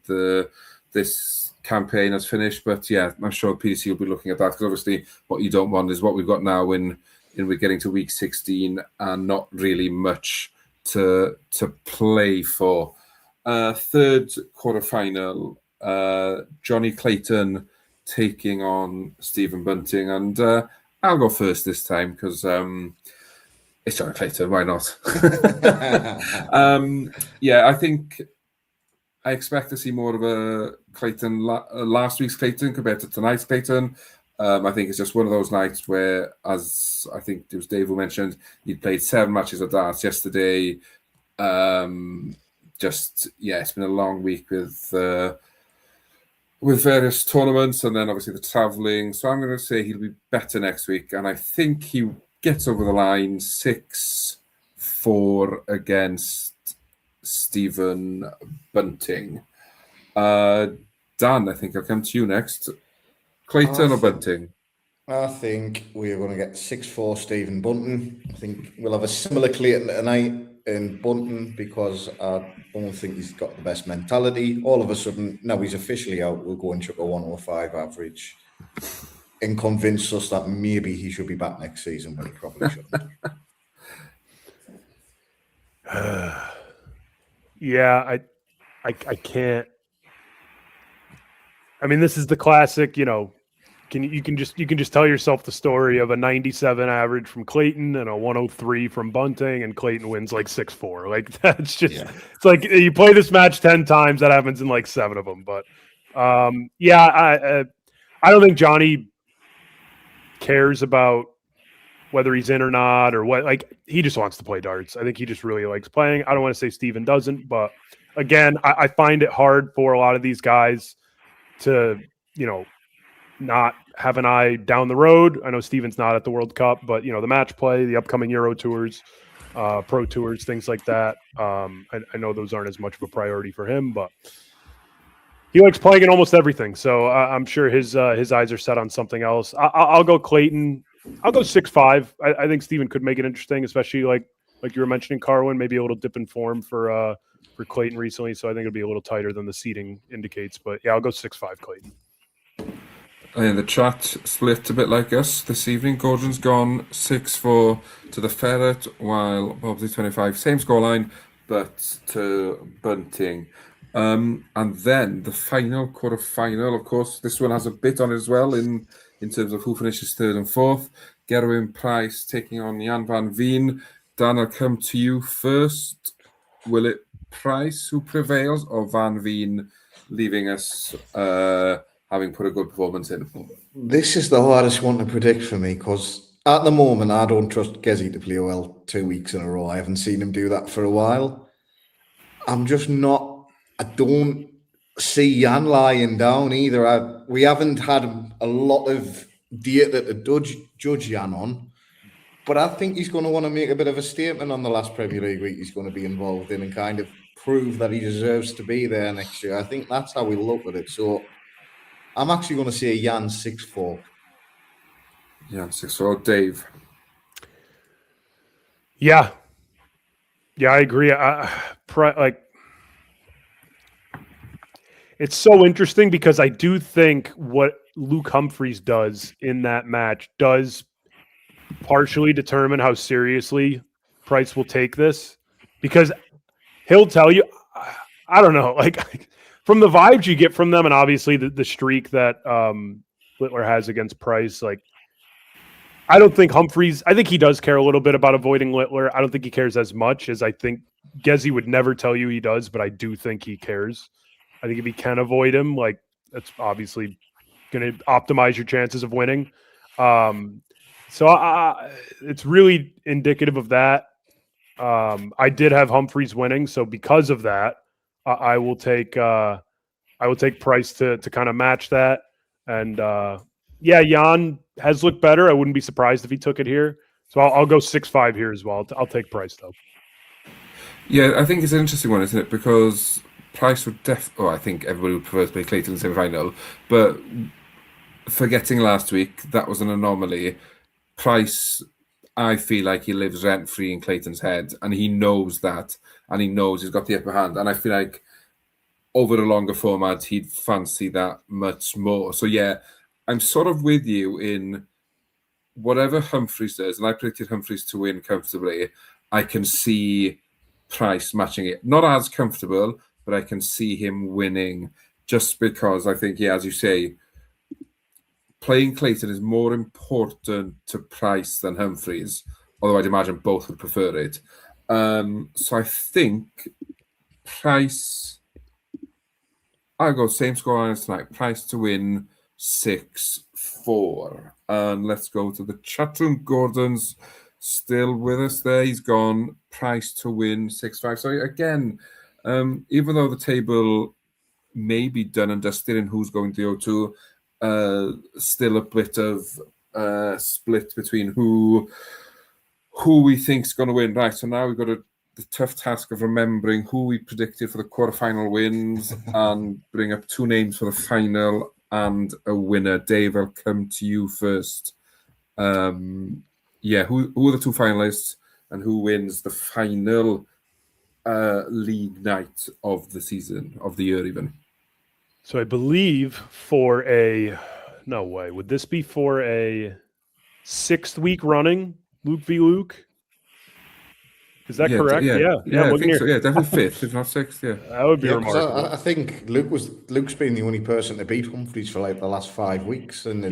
this campaign has finished. But yeah, I'm sure PDC will be looking at that because obviously what you don't want is what we've got now when we're getting to week 16 and not really much to play for. Third quarterfinal, Johnny Clayton taking on Stephen Bunting, and I'll go first this time because it's Johnny Clayton. Why not? Yeah, I think I expect to see more of a Clayton last week's Clayton compared to tonight's Clayton. I think it's just one of those nights where, as I think it was Dave who mentioned, he played 7 matches of darts yesterday. It's been a long week with various tournaments and then obviously the travelling. So I'm going to say he'll be better next week. And I think he gets over the line 6-4 against Stephen Bunting. Dan, I think I'll come to you next. Clayton or Bunting? I think we're going to get 6-4 Stephen Bunting. I think we'll have a similar Clayton tonight in Bunting because I don't think he's got the best mentality. All of a sudden, now he's officially out, we'll go and chuck a 105 average and convince us that maybe he should be back next season, but he probably shouldn't. Yeah, I can't. I mean, this is the classic, you can just tell yourself the story of a 97 average from Clayton and a 103 from Bunting, and Clayton wins like 6-4. Like that's just It's like you play this match 10 times, that happens in like 7 of them. But I don't think Johnny cares about whether he's in or not or what. Like he just wants to play darts. I think he just really likes playing. I don't want to say Steven doesn't, but again, I find it hard for a lot of these guys to, not have an eye down the road. I know Steven's not at the World Cup, but the match play, the upcoming Euro tours, Pro tours, things like that. I know those aren't as much of a priority for him, but he likes playing in almost everything. So I'm sure his eyes are set on something else. I'll go Clayton. I'll go 6-5. I think Steven could make it interesting, especially like you were mentioning, Carwin, maybe a little dip in form for Clayton recently, so I think it'll be a little tighter than the seeding indicates. But yeah, I'll go 6-5 Clayton. And the chat split a bit like us this evening. Gordon's gone 6-4 to the Ferret, while Bob's 25, same scoreline, but to Bunting. And then the final, quarter-final, of course, this one has a bit on it as well in terms of who finishes third and fourth. Gerwin Price taking on Jan van Veen. Dan, I'll come to you first. Will it Price who prevails, or Van Veen leaving us having put a good performance in? This is the hardest one to predict for me because at the moment I don't trust Gezi to play well 2 weeks in a row. I haven't seen him do that for a while. I'm just not. I don't see Jan lying down either. We haven't had a lot of data to judge Jan on, but I think he's going to want to make a bit of a statement on the last Premier League week he's going to be involved in and kind of prove that he deserves to be there next year. I think that's how we look at it. So I'm actually going to say Jan 6-4. Yeah, 6-4. Dave. Yeah, I agree. It's so interesting because I do think what Luke Humphries does in that match does partially determine how seriously Price will take this, because he'll tell you, I don't know, like from the vibes you get from them, and obviously the streak that Littler has against Price, like I don't think Humphries, I think he does care a little bit about avoiding Littler. I don't think he cares as much as I think Gezi would never tell you he does, but I do think he cares. I think if he can avoid him, like that's obviously going to optimize your chances of winning. So it's really indicative of that. I did have Humphries winning, so because of that, I will take Price to kind of match that. And yeah, Jan has looked better. I wouldn't be surprised if he took it here. So I'll go 6-5 here as well. I'll take Price though. Yeah, I think it's an interesting one, isn't it? Because Price would I think everybody would prefer to play Clayton in the semi-final, but forgetting last week, that was an anomaly. Price, I feel like he lives rent-free in Clayton's head, and he knows that, and he knows he's got the upper hand, and I feel like over a longer format, he'd fancy that much more. So yeah, I'm sort of with you in whatever Humphries does, and I predicted Humphries to win comfortably. I can see Price matching it. Not as comfortable, but I can see him winning just because I think, yeah, as you say, playing Clayton is more important to Price than Humphries, although I'd imagine both would prefer it. So I think Price, I'll go same score as tonight. Price to win 6-4. And let's go to the chat room. Gordon's still with us there. He's gone Price to win 6-5. So again, even though the table may be done and dusted in who's going to O2, still a bit of split between who we think's going to win. Right, so now we've got the tough task of remembering who we predicted for the quarterfinal wins and bring up two names for the final and a winner. Dave, I'll come to you first. Yeah, who are the two finalists and who wins the final league night of the season, of the year even? So I believe for no way, would this be for a 6th week running Luke v. Luke? Is that correct? Yeah, I'm I think so. Yeah, definitely 5th, if not 6th. Yeah, that would be remarkable. I think Luke's been the only person to beat Humphries for like the last 5 weeks, and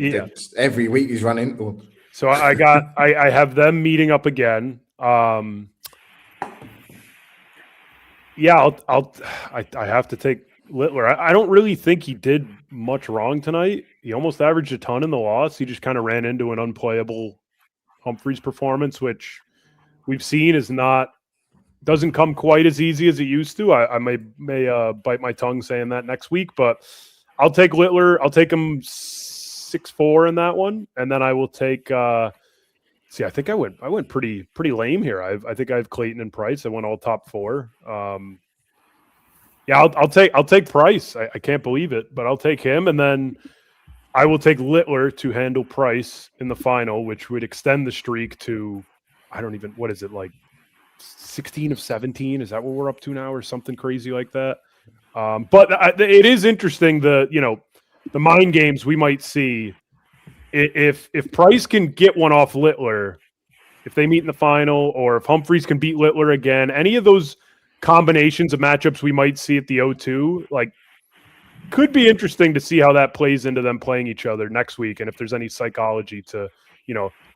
every week he's run into him. So I have them meeting up again. Yeah, I have to take Littler. I don't really think he did much wrong tonight. He almost averaged a ton in the loss. He just kind of ran into an unplayable Humphries performance, which we've seen doesn't come quite as easy as it used to. I may bite my tongue saying that next week, but I'll take Littler. I'll take him 6-4 in that one, and then I will take. I think I went pretty lame here. I think I have Clayton and Price. I went all top 4. Yeah, I'll take Price. I can't believe it, but I'll take him, and then I will take Littler to handle Price in the final, which would extend the streak to what is it, like 16 of 17. Is that what we're up to now, or something crazy like that? But it is interesting the mind games we might see if Price can get one off Littler, if they meet in the final, or if Humphreys can beat Littler again. Any of those combinations of matchups we might see at the O2, like, could be interesting to see how that plays into them playing each other next week, and if there's any psychology to,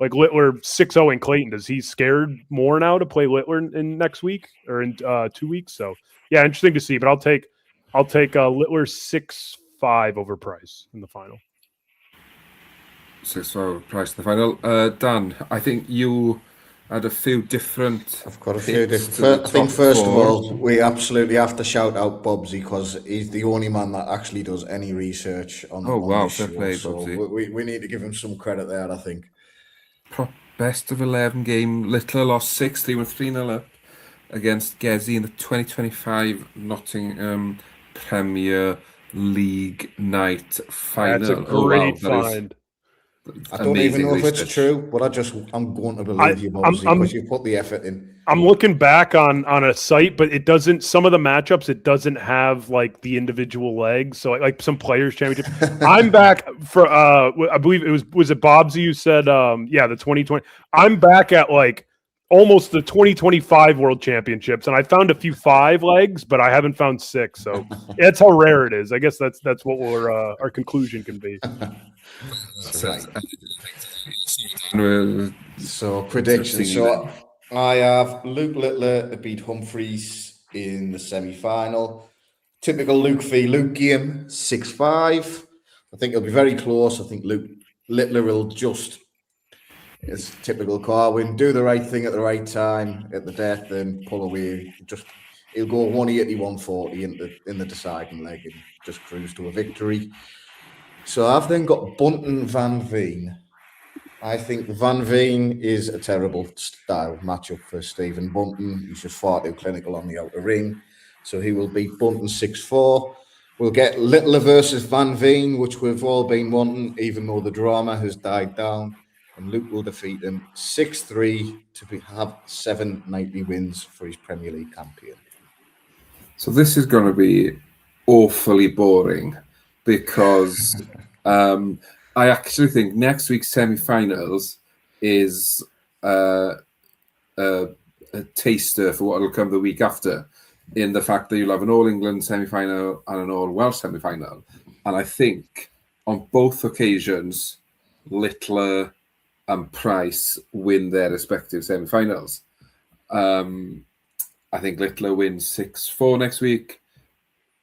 like Littler 6-0 in Clayton. Does he scared more now to play Littler in next week or in 2 weeks? So yeah, interesting to see. But I'll take Littler 6-5 over Price in the final. 6-5 Price in the final. Dan, I think you had a few different. I've got a few different. I think first of all, we absolutely have to shout out Bobsy, because he's the only man that actually does any research on. Oh wow, fair play, so Bobsy. we need to give him some credit there, I think. Best of 11 game. Littler lost 6-3 with 3-0 up against Gezi in the 2025 Nottingham Premier League night final. That's a great find. I don't even know if it's true, but I'm going to believe you, Bobsy, because you put the effort in. I'm looking back on a site, but it doesn't. Some of the matchups, it doesn't have like the individual legs. So like some players' championship. I'm back for I believe it was it Bobsy who said the 2020. I'm back at like almost the 2025 World Championships, and I found a few 5 legs, but I haven't found 6. So that's how rare it is. I guess that's what our conclusion can be. Right. So predictions. So I have Luke Littler to beat Humphreys in the semi-final. Typical Luke v Luke game, 6-5. I think it'll be very close. I think Luke Littler will just, as typical Carwin, do the right thing at the right time at the death and pull away. He'll go 180, 140 in the deciding leg and just cruise to a victory. So I've then got Bunton Van Veen. I think Van Veen is a terrible style matchup for Stephen Bunton. He's just far too clinical on the outer ring. So he will beat Bunton 6-4. We'll get Littler versus Van Veen, which we've all been wanting, even though the drama has died down. And Luke will defeat him 6-3 to have 7 nightly wins for his Premier League campaign. So this is going to be awfully boring, because I actually think next week's semi-finals is a taster for what will come the week after, in the fact that you'll have an All-England semi-final and an All-Welsh semi-final. And I think on both occasions, Littler and Price win their respective semi-finals. I think Littler wins 6-4 next week.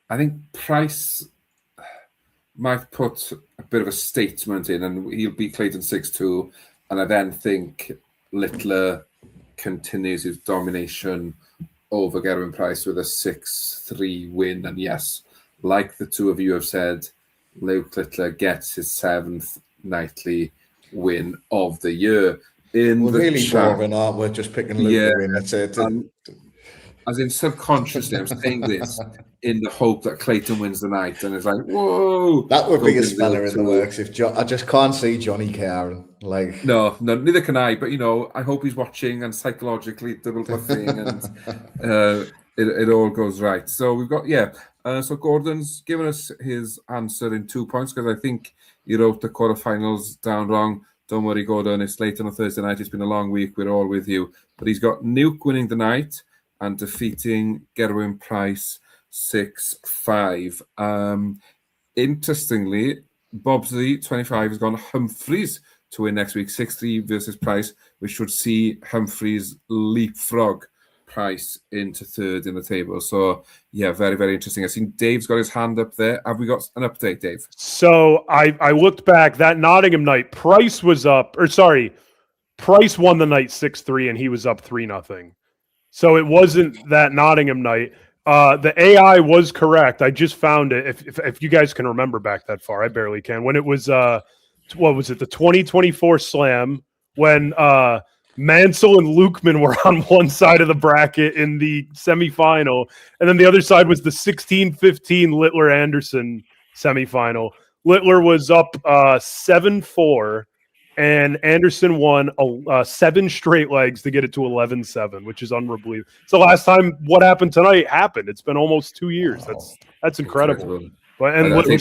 I think Price might put a bit of a statement in, and he'll beat Clayton 6-2. And I then think Littler continues his domination over Gerwyn Price with a 6-3 win. And yes, like the two of you have said, Luke Littler gets his 7th nightly win of the year. We're really boring, aren't we? Just picking Luke to win. That's it. As in, subconsciously, I'm saying this in the hope that Clayton wins the night, and it's like, whoa! That would be a speller in the works. If I just can't see Johnny Karen. Like, no, neither can I. But I hope he's watching and psychologically double bluffing, and it all goes right. So we've got so Gordon's given us his answer in 2 points, because I think he wrote the quarterfinals down wrong. Don't worry, Gordon. It's late on a Thursday night. It's been a long week. We're all with you. But he's got Nuke winning the night and defeating Gerwyn Price 6-5. Interestingly, Bobsy 25 has gone Humphreys to win next week, 6-3 versus Price, which would see Humphreys leapfrog Price into 3rd in the table. So yeah, very, very interesting. I've seen Dave's got his hand up there. Have we got an update, Dave? So I looked back, that Nottingham night, Price won the night 6-3 and he was up 3-0. So it wasn't that Nottingham night. The AI was correct. I just found it. If you guys can remember back that far, I barely can. When it was, what was it? The 2024 Slam, when Mansell and Lukeman were on one side of the bracket in the semifinal, and then the other side was the 16-15 Littler-Anderson semifinal. Littler was up 7-4, and Anderson won 7 straight legs to get it to 11-7, which is unbelievable. So last time what happened tonight happened. It's been almost 2 years. That's incredible. But and Littler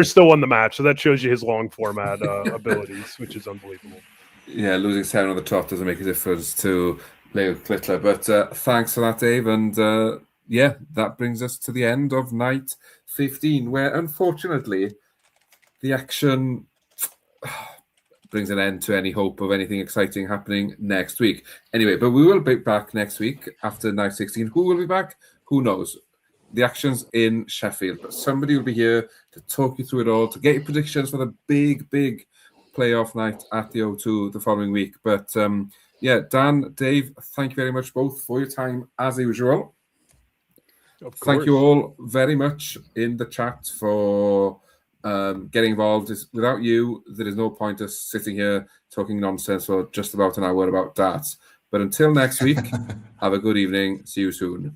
still won the match, so that shows you his long format abilities, which is unbelievable. Yeah, losing 7 on the trot doesn't make a difference to Leo Littler. But thanks for that, Dave. And yeah, that brings us to the end of night 15, where unfortunately the action brings an end to any hope of anything exciting happening next week. Anyway, but we will be back next week after night 16. Who will be back? Who knows? The action's in Sheffield, but somebody will be here to talk you through it all, to get your predictions for the big playoff night at the O2 the following week. But yeah, Dan, Dave, thank you very much both for your time as usual. Of course. Thank you all very much in the chat for getting involved. Without you, there is no point us sitting here talking nonsense for just about an hour about darts. But until next week, have a good evening. See you soon.